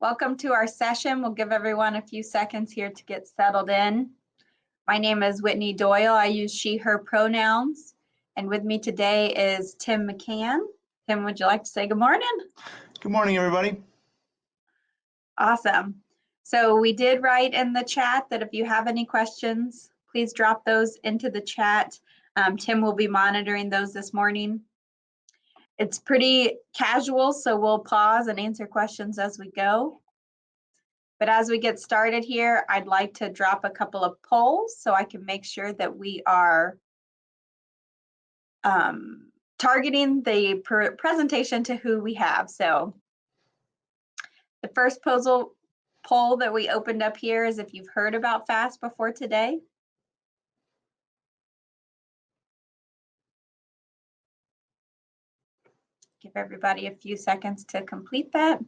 Welcome to our session. We'll give everyone a few seconds here to get settled in. My name is Whitney Doyle. I use she, her pronouns. And with me today is Tim McCann. Tim, would you like to say good morning? Good morning, everybody. Awesome. So we did write in the chat that if you have any questions, please drop those into the chat. Tim will be monitoring those this morning. It's pretty casual, so we'll pause and answer questions as we go. But as we get started here, I'd like to drop a couple of polls so I can make sure that we are targeting the presentation to who we have. So the first poll that we opened up here is if you've heard about FAAST before today. Give everybody a few seconds to complete that.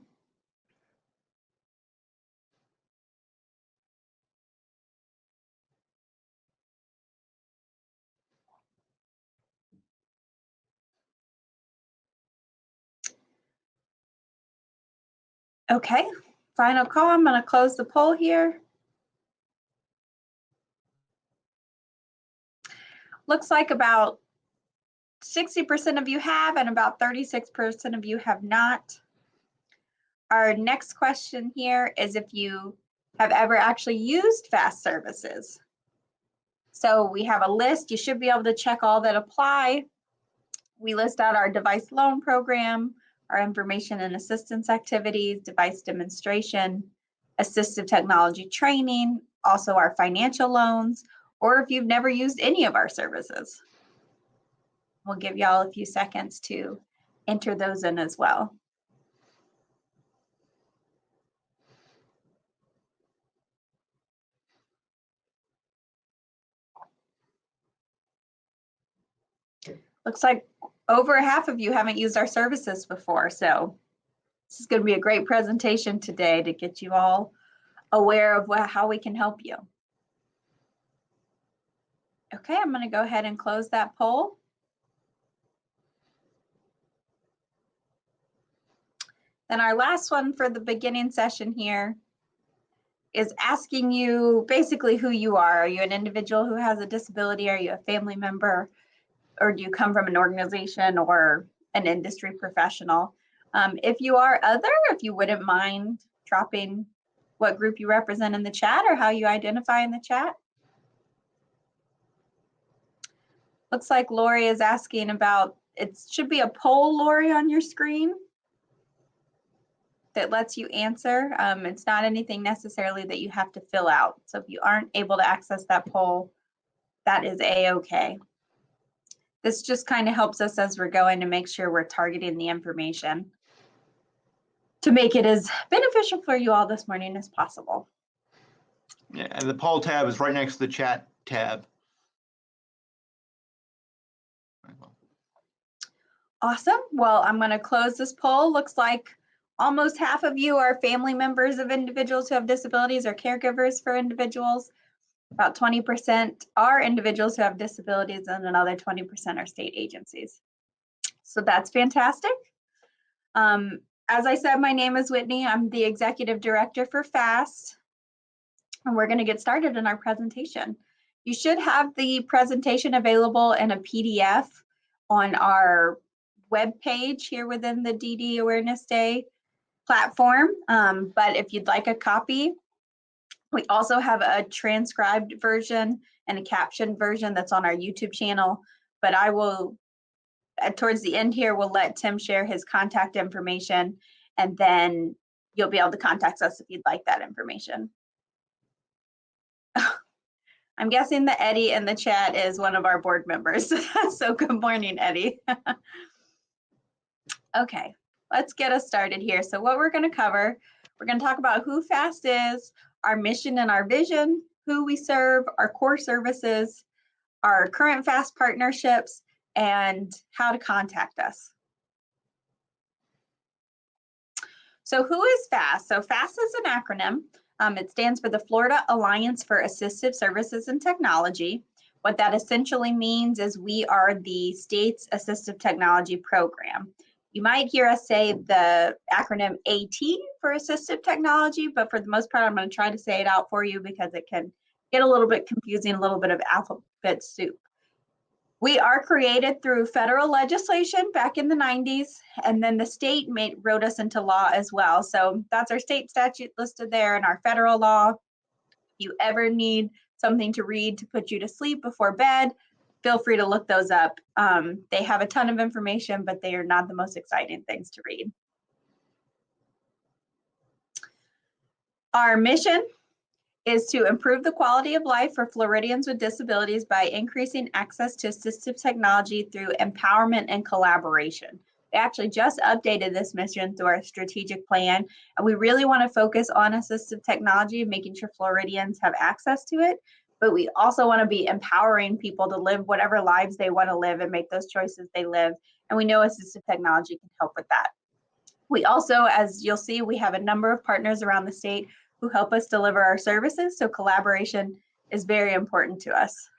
Okay, final call. I'm going to close the poll here. Looks like about 60% of you have and about 36% of you have not. Our next question here is if you have ever actually used FAAST services. So we have a list. You should be able to check all that apply. We list out our device loan program, our information and assistance activities, device demonstration, assistive technology training, also our financial loans, or if you've never used any of our services. We'll give y'all a few seconds to enter those in as well. Looks like over half of you haven't used our services before, so this is going to be a great presentation today to get you all aware of how we can help you. Okay, I'm going to go ahead and close that poll. Then our last one for the beginning session here is asking you basically who you are. Are you an individual who has a disability? Are you a family member? Or do you come from an organization or an industry professional? If you are other, if you wouldn't mind dropping what group you represent in the chat or how you identify in the chat. Looks like Lori is asking about, it should be a poll, Lori, on your screen that lets you answer. It's not anything necessarily that you have to fill out. So if you aren't able to access that poll, that is a-okay. This just kind of helps us as we're going to make sure we're targeting the information to make it as beneficial for you all this morning as possible. Yeah, and the poll tab is right next to the chat tab. Awesome. Well, I'm going to close this poll. Looks like almost half of you are family members of individuals who have disabilities or caregivers for individuals. About 20% are individuals who have disabilities, and another 20% are state agencies. So that's fantastic. As I said, my name is Whitney. I'm the Executive Director for FAAST, and we're going to get started in our presentation. You should have the presentation available in a PDF on our web page here within the DD Awareness Day platform, but if you'd like a copy, we also have a transcribed version and a captioned version that's on our YouTube channel, but I will, towards the end here, we'll let Tim share his contact information, and then you'll be able to contact us if you'd like that information. I'm guessing that Eddie in the chat is one of our board members. So good morning, Eddie. Okay, let's get us started here. So what we're going to cover, we're going to talk about who FAAST is, our mission and our vision, who we serve, our core services, our current FAAST partnerships, and how to contact us. So who is FAAST? So FAAST is an acronym. It stands for the Florida Alliance for Assistive Services and Technology. What that essentially means is we are the state's assistive technology program. You might hear us say the acronym AT for assistive technology, but for the most part, I'm going to try to say it out for you because it can get a little bit confusing, a little bit of alphabet soup. We are created through federal legislation back in the 90s, and then the state wrote us into law as well. So that's our state statute listed there and our federal law. If you ever need something to read to put you to sleep before bed, feel free to look those up. They have a ton of information, but they are not the most exciting things to read. Our mission is to improve the quality of life for Floridians with disabilities by increasing access to assistive technology through empowerment and collaboration. We actually just updated this mission through our strategic plan, and we really want to focus on assistive technology, making sure Floridians have access to it, but we also want to be empowering people to live whatever lives they want to live and make those choices they live, and we know assistive technology can help with that. We also, as you'll see, we have a number of partners around the state who help us deliver our services, so collaboration is very important to us.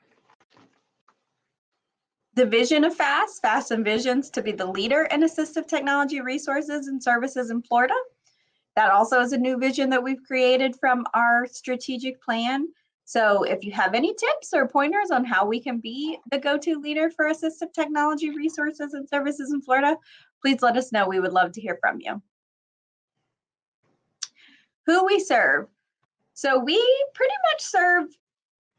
The vision of FAAST envisions to be the leader in assistive technology resources and services in Florida. That also is a new vision that we've created from our strategic plan. So if you have any tips or pointers on how we can be the go-to leader for assistive technology resources and services in Florida, please let us know. We would love to hear from you. Who we serve. So we pretty much serve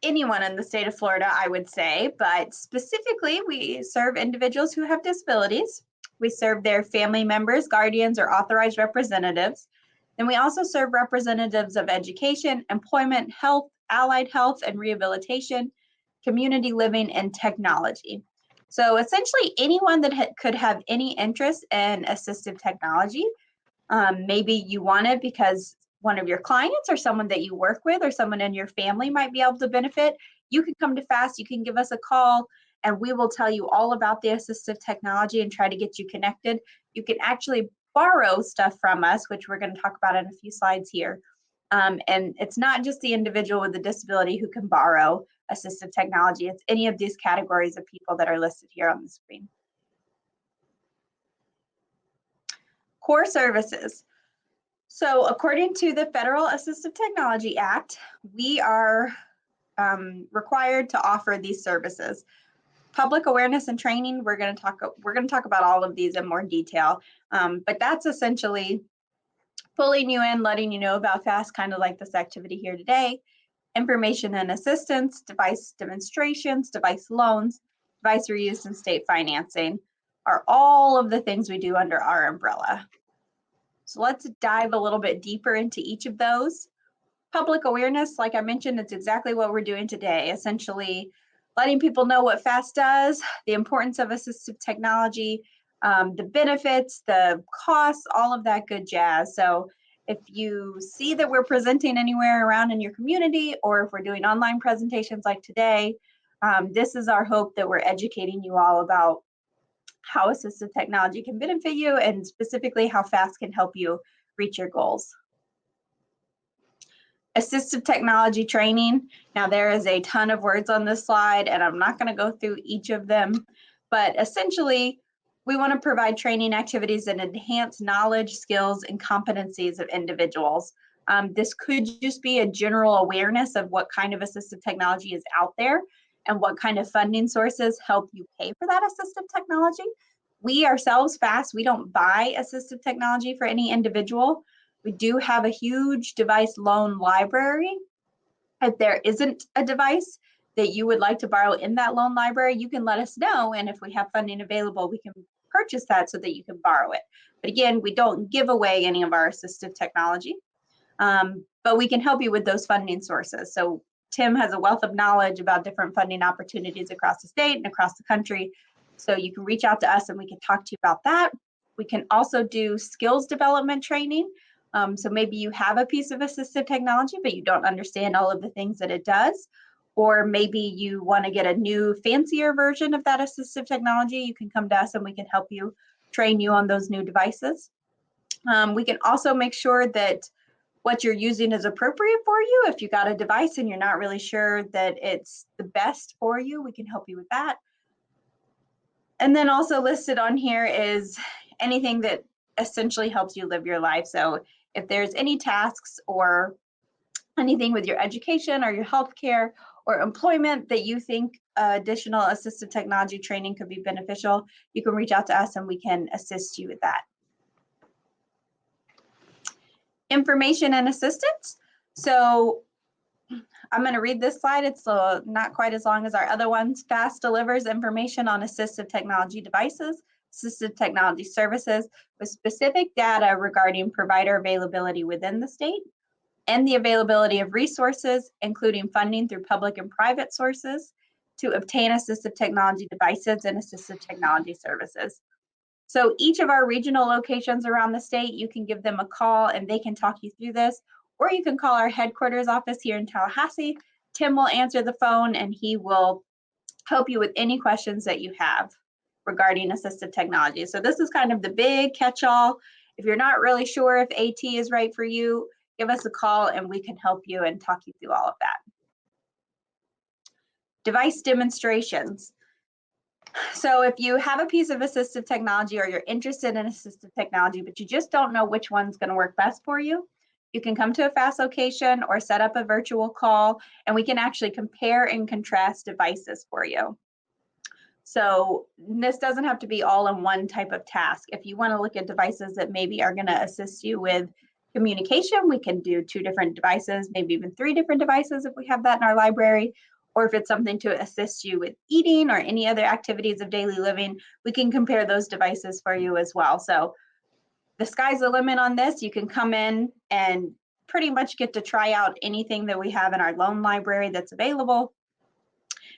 anyone in the state of Florida, I would say, but specifically we serve individuals who have disabilities. We serve their family members, guardians, or authorized representatives. Then we also serve representatives of education, employment, health, allied health and rehabilitation, community living, and technology. So essentially anyone that could have any interest in assistive technology. Maybe you want it because one of your clients or someone that you work with or someone in your family might be able to benefit. You can come to FAAST, you can give us a call, and we will tell you all about the assistive technology and try to get you connected. You can actually borrow stuff from us, which we're going to talk about in a few slides here. And it's not just the individual with a disability who can borrow assistive technology. It's any of these categories of people that are listed here on the screen. Core services. So according to the Federal Assistive Technology Act, we are required to offer these services. Public awareness and training, we're going to talk about all of these in more detail, but that's essentially pulling you in, letting you know about FAAST, kind of like this activity here today. Information and assistance, device demonstrations, device loans, device reuse, and state financing are all of the things we do under our umbrella. So let's dive a little bit deeper into each of those. Public awareness, like I mentioned, it's exactly what we're doing today, essentially letting people know what FAAST does, the importance of assistive technology, the benefits, the costs, all of that good jazz. So if you see that we're presenting anywhere around in your community, or if we're doing online presentations like today, this is our hope that we're educating you all about how assistive technology can benefit you and specifically how FAAST can help you reach your goals. Assistive technology training. Now there is a ton of words on this slide and I'm not going to go through each of them, but essentially we want to provide training activities that enhance knowledge, skills, and competencies of individuals. This could just be a general awareness of what kind of assistive technology is out there and what kind of funding sources help you pay for that assistive technology. We ourselves, FAAST, we don't buy assistive technology for any individual. We do have a huge device loan library. If there isn't a device that you would like to borrow in that loan library, you can let us know, and if we have funding available, we can purchase that so that you can borrow it. But again, we don't give away any of our assistive technology, but we can help you with those funding sources. So Tim has a wealth of knowledge about different funding opportunities across the state and across the country. So you can reach out to us and we can talk to you about that. We can also do skills development training. So maybe you have a piece of assistive technology, but you don't understand all of the things that it does. Or maybe you want to get a new fancier version of that assistive technology. You can come to us and we can help you train you on those new devices. We can also make sure that what you're using is appropriate for you. If you got a device and you're not really sure that it's the best for you, we can help you with that. And then also listed on here is anything that essentially helps you live your life. So if there's any tasks or anything with your education or your healthcare or employment that you think additional assistive technology training could be beneficial, you can reach out to us and we can assist you with that. Information and assistance. So I'm going to read this slide. It's not quite as long as our other ones. FAAST delivers information on assistive technology devices, assistive technology services with specific data regarding provider availability within the state and the availability of resources, including funding through public and private sources to obtain assistive technology devices and assistive technology services. So each of our regional locations around the state, you can give them a call and they can talk you through this, or you can call our headquarters office here in Tallahassee. Tim will answer the phone and he will help you with any questions that you have regarding assistive technology. So this is kind of the big catch-all. If you're not really sure if AT is right for you, give us a call and we can help you and talk you through all of that. Device demonstrations. So if you have a piece of assistive technology or you're interested in assistive technology, but you just don't know which one's going to work best for you, you can come to a FAAST location or set up a virtual call and we can actually compare and contrast devices for you. So this doesn't have to be all in one type of task. If you want to look at devices that maybe are going to assist you with communication, we can do 2 different devices, maybe even 3 different devices if we have that in our library. Or if it's something to assist you with eating or any other activities of daily living, we can compare those devices for you as well. So the sky's the limit on this. You can come in and pretty much get to try out anything that we have in our loan library that's available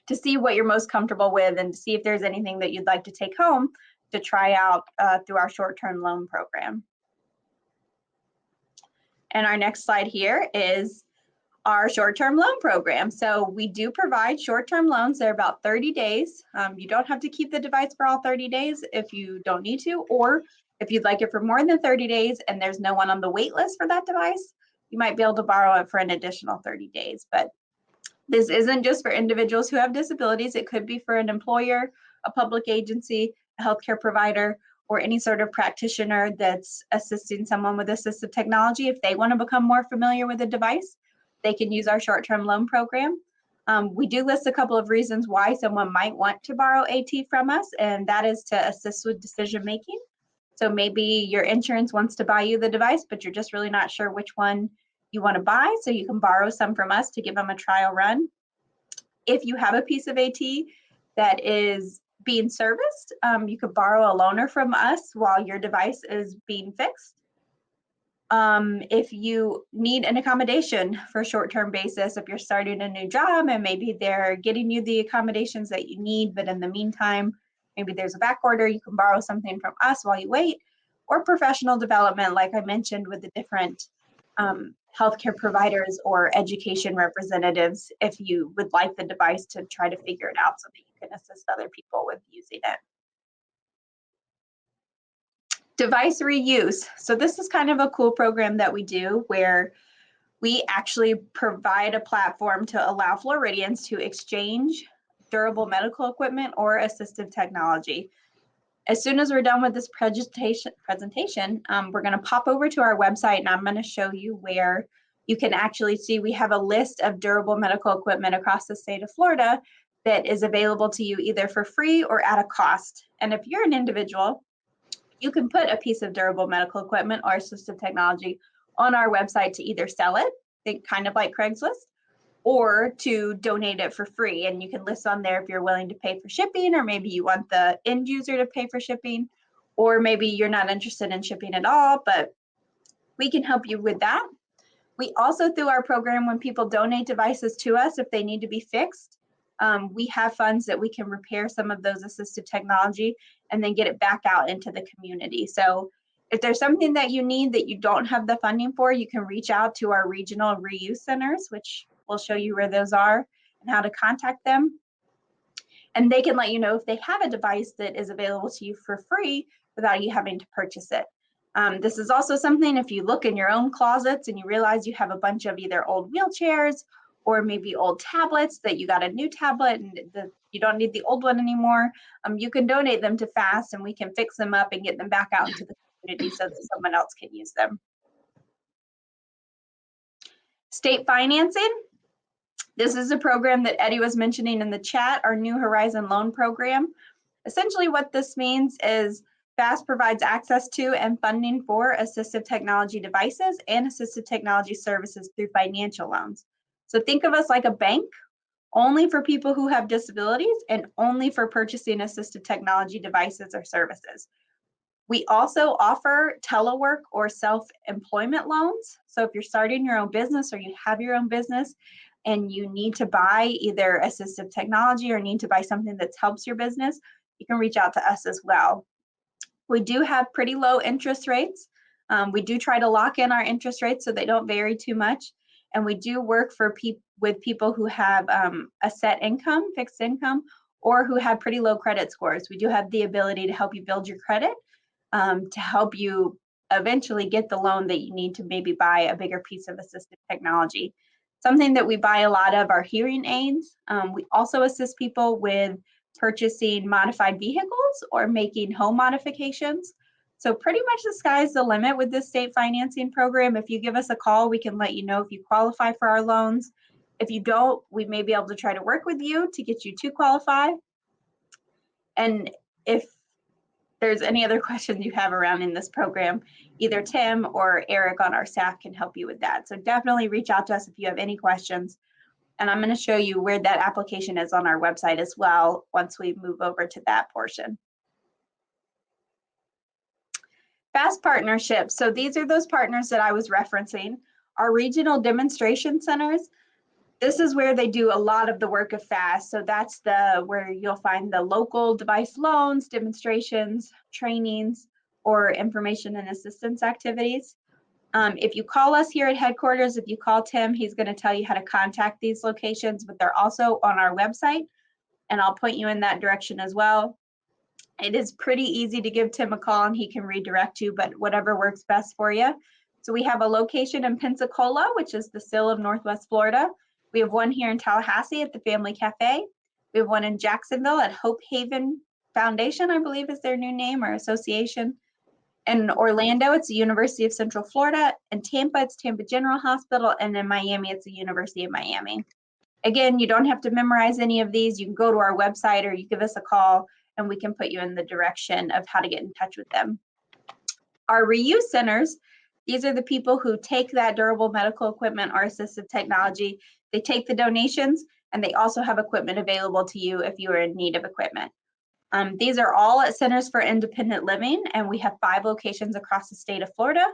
to see what you're most comfortable with and to see if there's anything that you'd like to take home to try out through our short-term loan program. And our next slide here is our short-term loan program. So we do provide short-term loans. They're about 30 days. You don't have to keep the device for all 30 days if you don't need to, or if you'd like it for more than 30 days and there's no one on the wait list for that device, you might be able to borrow it for an additional 30 days. But this isn't just for individuals who have disabilities. It could be for an employer, a public agency, a healthcare provider, or any sort of practitioner that's assisting someone with assistive technology. If they want to become more familiar with the device, they can use our short-term loan program. We do list a couple of reasons why someone might want to borrow AT from us, and that is to assist with decision-making. So maybe your insurance wants to buy you the device, but you're just really not sure which one you want to buy, so you can borrow some from us to give them a trial run. If you have a piece of AT that is being serviced, you could borrow a loaner from us while your device is being fixed. If you need an accommodation for a short-term basis, if you're starting a new job and maybe they're getting you the accommodations that you need, but in the meantime, maybe there's a back order, you can borrow something from us while you wait, or professional development, like I mentioned with the different healthcare providers or education representatives, if you would like the device to try to figure it out so that you can assist other people with using it. Device reuse. So this is kind of a cool program that we do where we actually provide a platform to allow Floridians to exchange durable medical equipment or assistive technology. As soon as we're done with this presentation, we're going to pop over to our website and I'm going to show you where you can actually see we have a list of durable medical equipment across the state of Florida that is available to you either for free or at a cost. And if you're an individual, you can put a piece of durable medical equipment or assistive technology on our website to either sell it, think kind of like Craigslist, or to donate it for free. And you can list on there if you're willing to pay for shipping, or maybe you want the end user to pay for shipping, or maybe you're not interested in shipping at all, but we can help you with that. We also, through our program, when people donate devices to us, if they need to be fixed, we have funds that we can repair some of those assistive technology and then get it back out into the community. So if there's something that you need that you don't have the funding for, you can reach out to our regional reuse centers, which we'll show you where those are and how to contact them. And they can let you know if they have a device that is available to you for free without you having to purchase it. This is also something, if you look in your own closets and you realize you have a bunch of either old wheelchairs or maybe old tablets that you got a new tablet and you don't need the old one anymore, you can donate them to FAAST and we can fix them up and get them back out into the community so that someone else can use them. State financing. This is a program that Eddie was mentioning in the chat, our New Horizon Loan Program. Essentially what this means is FAAST provides access to and funding for assistive technology devices and assistive technology services through financial loans. So think of us like a bank, only for people who have disabilities and only for purchasing assistive technology devices or services. We also offer telework or self-employment loans. So if you're starting your own business or you have your own business and you need to buy either assistive technology or need to buy something that helps your business, you can reach out to us as well. We do have pretty low interest rates. We do try to lock in our interest rates so they don't vary too much. And we do work with people who have a set income, fixed income, or who have pretty low credit scores. We do have the ability to help you build your credit, to help you eventually get the loan that you need to maybe buy a bigger piece of assistive technology. Something that we buy a lot of are hearing aids. We also assist people with purchasing modified vehicles or making home modifications. So pretty much the sky's the limit with this state financing program. If you give us a call, we can let you know if you qualify for our loans. If you don't, we may be able to try to work with you to get you to qualify. And if there's any other questions you have around in this program, either Tim or Eric on our staff can help you with that. So definitely reach out to us if you have any questions. And I'm going to show you where that application is on our website as well once we move over to that portion. FAAST partnerships. So these are those partners that I was referencing. Our regional demonstration centers. This is where they do a lot of the work of FAAST. So that's where you'll find the local device loans, demonstrations, trainings, or information and assistance activities. If you call us here at headquarters, if you call Tim, he's going to tell you how to contact these locations, but they're also on our website, and I'll point you in that direction as well. It is pretty easy to give Tim a call and he can redirect you, but whatever works best for you. So we have a location in Pensacola, which is the Sill of Northwest Florida. We have one here in Tallahassee at the Family Cafe. We have one in Jacksonville at Hope Haven Foundation, I believe is their new name or association. In Orlando, it's the University of Central Florida. In Tampa, it's Tampa General Hospital. And in Miami, it's the University of Miami. Again, you don't have to memorize any of these. You can go to our website or you give us a call and we can put you in the direction of how to get in touch with them. Our reuse centers, these are the people who take that durable medical equipment or assistive technology. They take the donations and they also have equipment available to you if you are in need of equipment. These are all at Centers for Independent Living, and we have 5 locations across the state of Florida,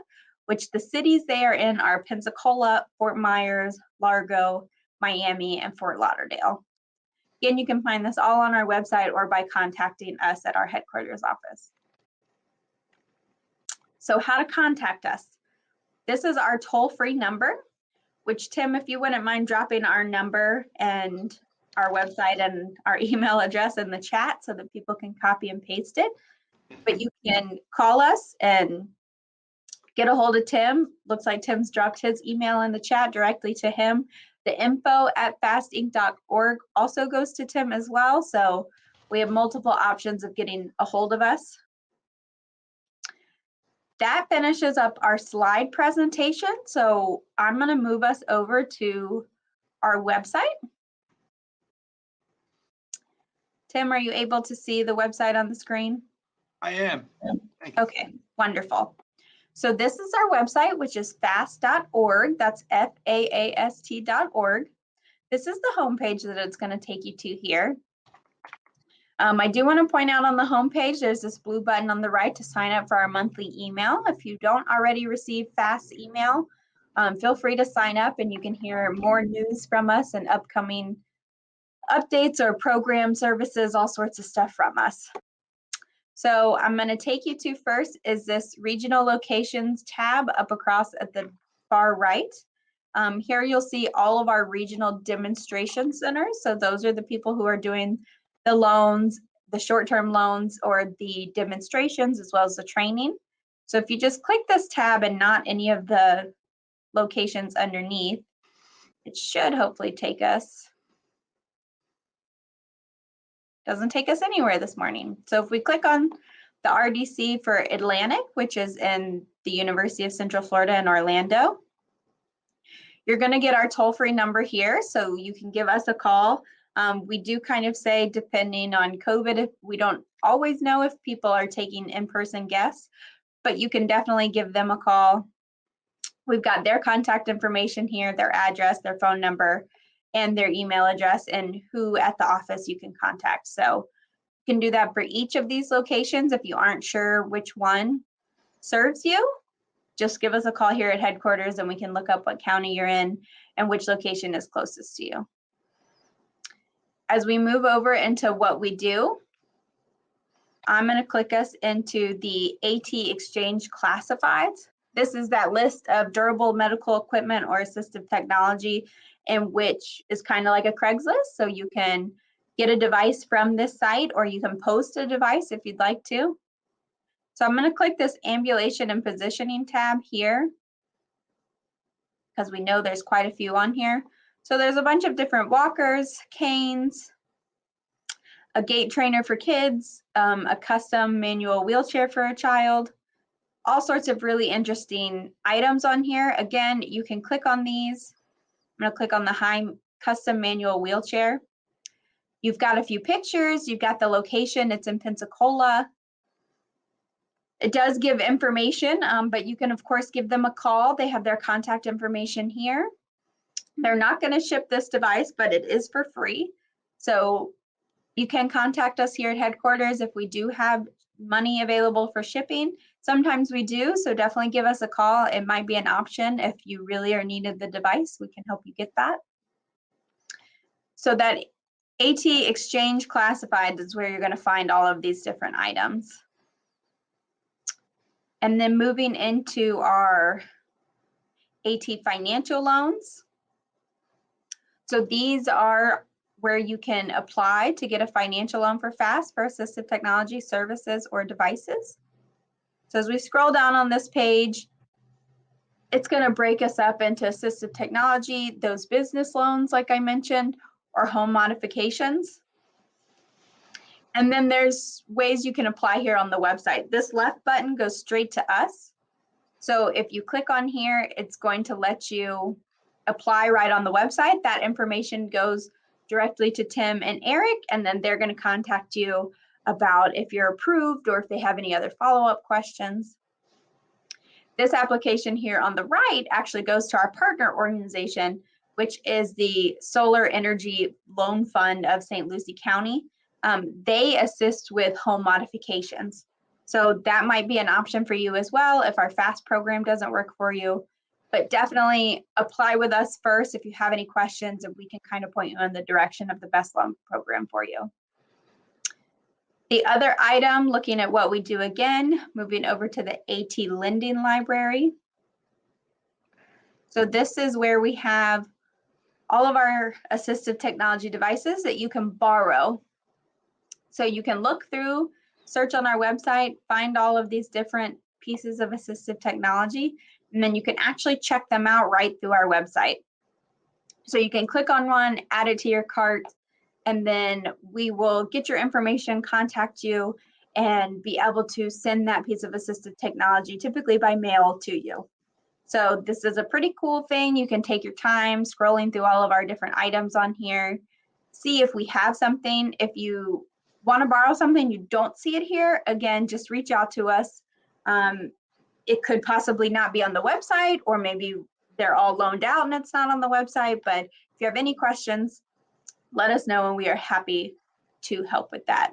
which the cities they are in are Pensacola, Fort Myers, Largo, Miami, and Fort Lauderdale. Again, you can find this all on our website or by contacting us at our headquarters office. So how to contact us. This is our toll-free number, which Tim, if you wouldn't mind dropping our number and our website and our email address in the chat so that people can copy and paste it. But you can call us and get a hold of Tim. Looks like Tim's dropped his email in the chat directly to him. The info@fastinc.org also goes to Tim as well. So we have multiple options of getting a hold of us. That finishes up our slide presentation. So I'm going to move us over to our website. Tim, are you able to see the website on the screen? I am. Thank you. Okay, wonderful. So this is our website, which is FAAST.org. That's FAAST.org. This is the homepage that it's going to take you to here. I do want to point out on the homepage, there's this blue button on the right to sign up for our monthly email. If you don't already receive FAAST email, feel free to sign up and you can hear more news from us and upcoming updates or program services, all sorts of stuff from us. So I'm going to take you to first is this regional locations tab up across at the far right. Here you'll see all of our regional demonstration centers. So those are the people who are doing the loans, the short-term loans, or the demonstrations as well as the training. So if you just click this tab and not any of the locations underneath, It should hopefully take us. Doesn't take us anywhere this morning. So if we click on the RDC for Atlantic, which is in the University of Central Florida in Orlando, you're going to get our toll-free number here, so you can give us a call. We do kind of say, depending on COVID, if we don't always know if people are taking in-person guests, but you can definitely give them a call. We've got their contact information here, their address, their phone number, and their email address, and who at the office you can contact. So you can do that for each of these locations. If you aren't sure which one serves you, just give us a call here at headquarters and we can look up what county you're in and which location is closest to you. As we move over into what we do, I'm going to click us into the AT Exchange Classifieds. This is that list of durable medical equipment or assistive technology, in which is kind of like a Craigslist. So you can get a device from this site, or you can post a device if you'd like to. So I'm going to click this ambulation and positioning tab here, because we know there's quite a few on here. So there's a bunch of different walkers, canes, a gait trainer for kids, a custom manual wheelchair for a child, all sorts of really interesting items on here. Again, you can click on these. I'm going to click on the high custom manual wheelchair. You've got a few pictures. You've got the location. It's in Pensacola. It does give information, but you can, of course, give them a call. They have their contact information here. They're not going to ship this device, but it is for free. So you can contact us here at headquarters if we do have money available for shipping. Sometimes we do, so definitely give us a call. It might be an option if you really are needed the device. We can help you get that. So that AT Exchange Classified is where you're going to find all of these different items. And then moving into our AT Financial Loans. So these are where you can apply to get a financial loan for FAAST for assistive technology services or devices. So as we scroll down on this page, it's going to break us up into assistive technology, those business loans, like I mentioned, or home modifications. And then there's ways you can apply here on the website. This left button goes straight to us. So if you click on here, it's going to let you apply right on the website. That information goes directly to Tim and Eric, and then they're going to contact you about if you're approved or if they have any other follow-up questions. This application here on the right actually goes to our partner organization, which is the Solar Energy Loan Fund of St. Lucie County. They assist with home modifications. So that might be an option for you as well if our FAAST program doesn't work for you. But definitely apply with us first if you have any questions, and we can kind of point you in the direction of the best loan program for you. The other item, looking at what we do again, moving over to the AT Lending Library. So this is where we have all of our assistive technology devices that you can borrow. So you can look through, search on our website, find all of these different pieces of assistive technology, and then you can actually check them out right through our website. So you can click on one, add it to your cart, and then we will get your information, contact you, and be able to send that piece of assistive technology, typically by mail, to you. So this is a pretty cool thing. You can take your time scrolling through all of our different items on here, see if we have something. If you want to borrow something, you don't see it here, again, just reach out to us. It could possibly not be on the website, or maybe they're all loaned out and it's not on the website. But if you have any questions, let us know and we are happy to help with that.